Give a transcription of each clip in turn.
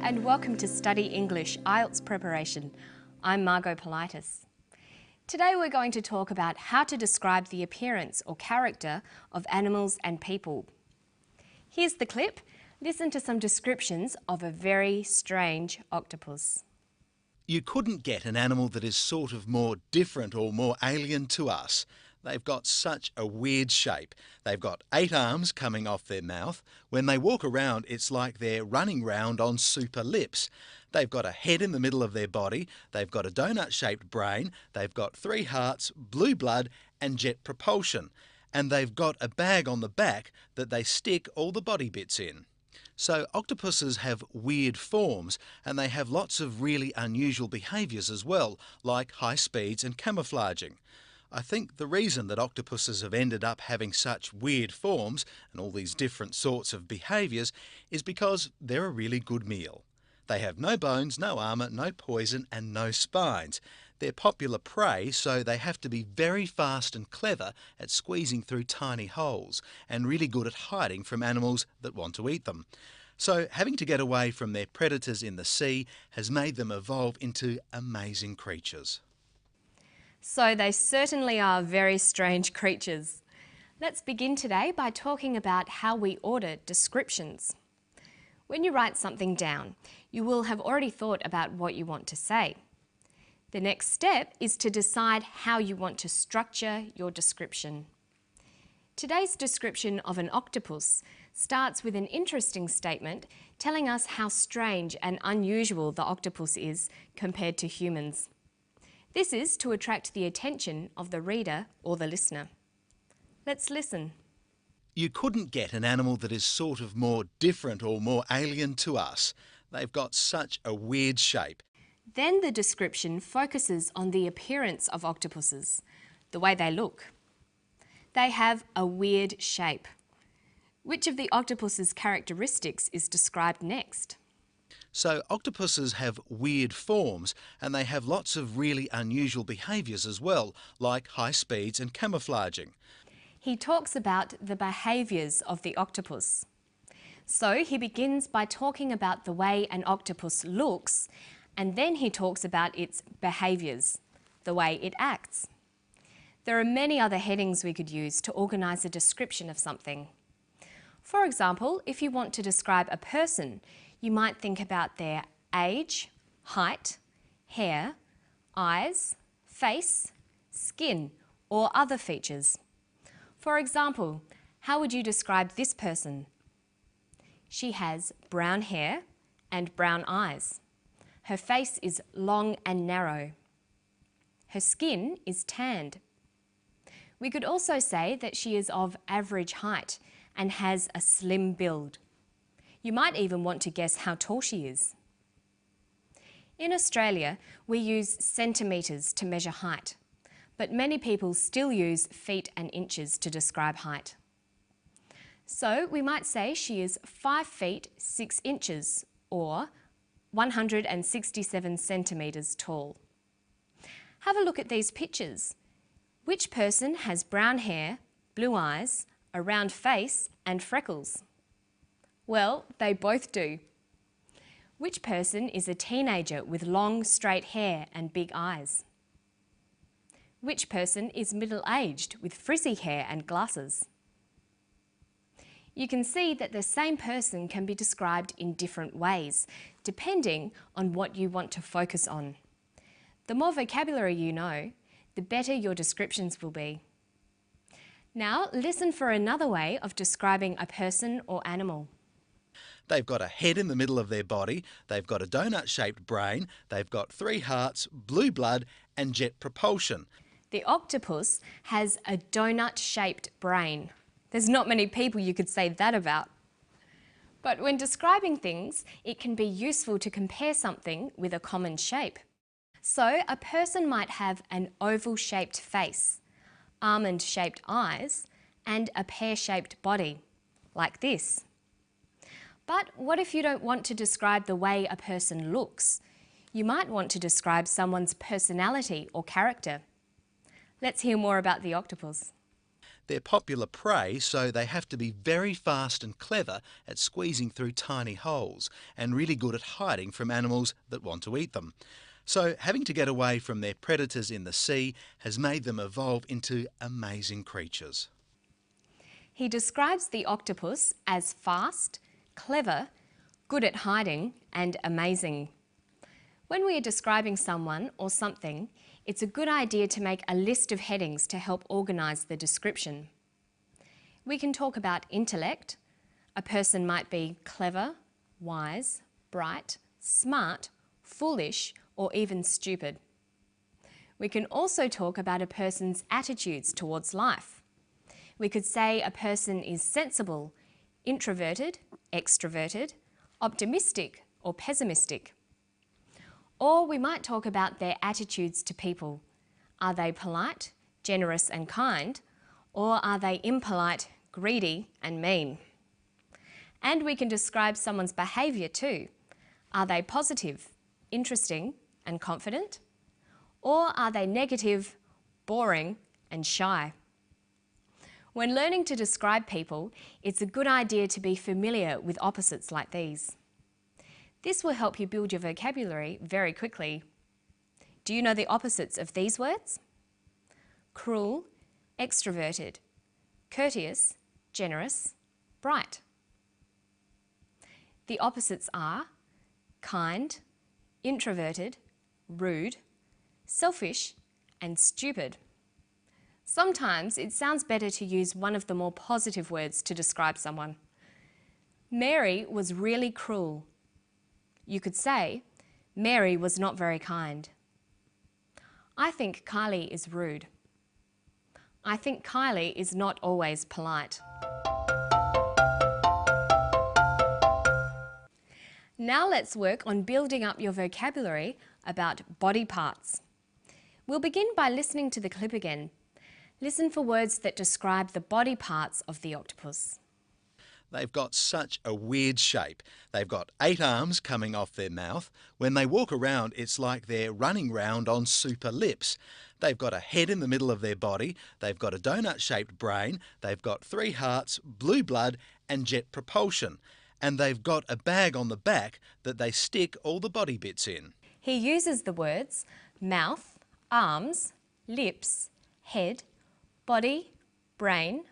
and welcome to Study English IELTS Preparation. I'm Margot Politis. Today we're going to talk about how to describe the appearance or character of animals and people. Here's the clip. Listen to some descriptions of a very strange octopus. You couldn't get an animal that is sort of more different or more alien to us. They've got such a weird shape. They've got 8 arms coming off their mouth. When they walk around, it's like they're running round on super lips. They've got a head in the middle of their body. They've got a donut-shaped brain. They've got 3 hearts, blue blood and jet propulsion. And they've got a bag on the back that they stick all the body bits in. So octopuses have weird forms and they have lots of really unusual behaviours as well, like high speeds and camouflaging. I think the reason that octopuses have ended up having such weird forms and all these different sorts of behaviours is because they're a really good meal. They have no bones, no armour, no poison and no spines. They're popular prey, so they have to be very fast and clever at squeezing through tiny holes and really good at hiding from animals that want to eat them. So having to get away from their predators in the sea has made them evolve into amazing creatures. So they certainly are very strange creatures. Let's begin today by talking about how we order descriptions. When you write something down, you will have already thought about what you want to say. The next step is to decide how you want to structure your description. Today's description of an octopus starts with an interesting statement telling us how strange and unusual the octopus is compared to humans. This is to attract the attention of the reader or the listener. Let's listen. You couldn't get an animal that is sort of more different or more alien to us. They've got such a weird shape. Then the description focuses on the appearance of octopuses, the way they look. They have a weird shape. Which of the octopus's characteristics is described next? So octopuses have weird forms and they have lots of really unusual behaviours as well, like high speeds and camouflaging. He talks about the behaviours of the octopus. So he begins by talking about the way an octopus looks, and then he talks about its behaviours, the way it acts. There are many other headings we could use to organise a description of something. For example, if you want to describe a person, you might think about their age, height, hair, eyes, face, skin, or other features. For example, how would you describe this person? She has brown hair and brown eyes. Her face is long and narrow. Her skin is tanned. We could also say that she is of average height and has a slim build. You might even want to guess how tall she is. In Australia, we use centimetres to measure height, but many people still use feet and inches to describe height. So we might say she is 5 feet 6 inches or 167 centimetres tall. Have a look at these pictures. Which person has brown hair, blue eyes, a round face and freckles? Well, they both do. Which person is a teenager with long, straight hair and big eyes? Which person is middle-aged with frizzy hair and glasses? You can see that the same person can be described in different ways, depending on what you want to focus on. The more vocabulary you know, the better your descriptions will be. Now, listen for another way of describing a person or animal. They've got a head in the middle of their body, they've got a donut-shaped brain, they've got 3 hearts, blue blood and jet propulsion. The octopus has a donut-shaped brain. There's not many people you could say that about. But when describing things, it can be useful to compare something with a common shape. So a person might have an oval-shaped face, almond-shaped eyes and a pear-shaped body, like this. But what if you don't want to describe the way a person looks? You might want to describe someone's personality or character. Let's hear more about the octopus. They're popular prey, so they have to be very fast and clever at squeezing through tiny holes and really good at hiding from animals that want to eat them. So having to get away from their predators in the sea has made them evolve into amazing creatures. He describes the octopus as fast, clever, good at hiding, and amazing. When we are describing someone or something, it's a good idea to make a list of headings to help organise the description. We can talk about intellect. A person might be clever, wise, bright, smart, foolish, or even stupid. We can also talk about a person's attitudes towards life. We could say a person is sensible, introverted, extroverted, optimistic, or pessimistic. Or we might talk about their attitudes to people. Are they polite, generous and kind, or are they impolite, greedy and mean? And we can describe someone's behaviour too. Are they positive, interesting and confident? Or are they negative, boring and shy? When learning to describe people, it's a good idea to be familiar with opposites like these. This will help you build your vocabulary very quickly. Do you know the opposites of these words? Cruel, extroverted, courteous, generous, bright. The opposites are kind, introverted, rude, selfish, and stupid. Sometimes it sounds better to use one of the more positive words to describe someone. Mary was really cruel. You could say, Mary was not very kind. I think Kylie is rude. I think Kylie is not always polite. Now let's work on building up your vocabulary about body parts. We'll begin by listening to the clip again. Listen for words that describe the body parts of the octopus. They've got such a weird shape. They've got 8 arms coming off their mouth. When they walk around, it's like they're running round on super lips. They've got a head in the middle of their body. They've got a donut-shaped brain. They've got 3 hearts, blue blood and jet propulsion. And they've got a bag on the back that they stick all the body bits in. He uses the words mouth, arms, lips, head, body, brain,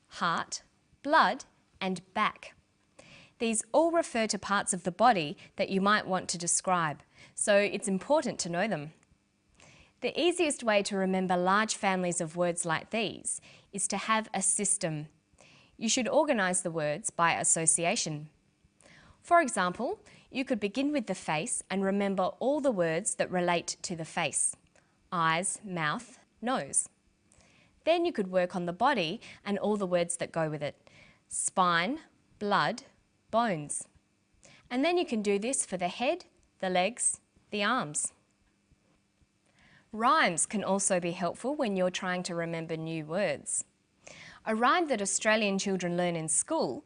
heart, blood, and back. These all refer to parts of the body that you might want to describe, so it's important to know them. The easiest way to remember large families of words like these is to have a system. You should organise the words by association. For example, you could begin with the face and remember all the words that relate to the face: eyes, mouth, nose. Then you could work on the body and all the words that go with it: spine, blood, bones. And then you can do this for the head, the legs, the arms. Rhymes can also be helpful when you're trying to remember new words. A rhyme that Australian children learn in school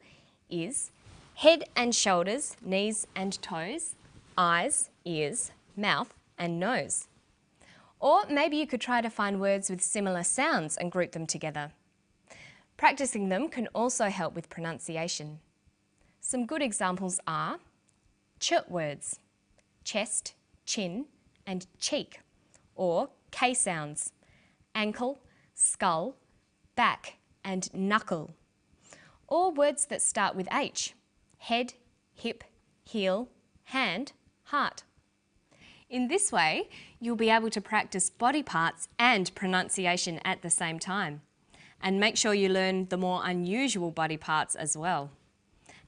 is head and shoulders, knees and toes, eyes, ears, mouth and nose. Or maybe you could try to find words with similar sounds and group them together. Practicing them can also help with pronunciation. Some good examples are ch words, chest, chin and cheek, or K sounds, ankle, skull, back and knuckle. Or words that start with H, head, hip, heel, hand, heart. In this way, you'll be able to practice body parts and pronunciation at the same time. And make sure you learn the more unusual body parts as well.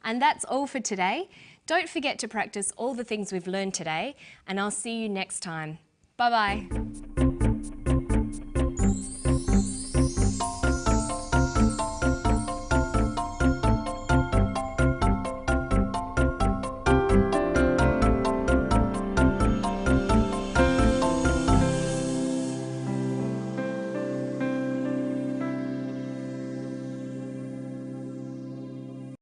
And that's all for today. Don't forget to practice all the things we've learned today, and I'll see you next time. Bye-bye.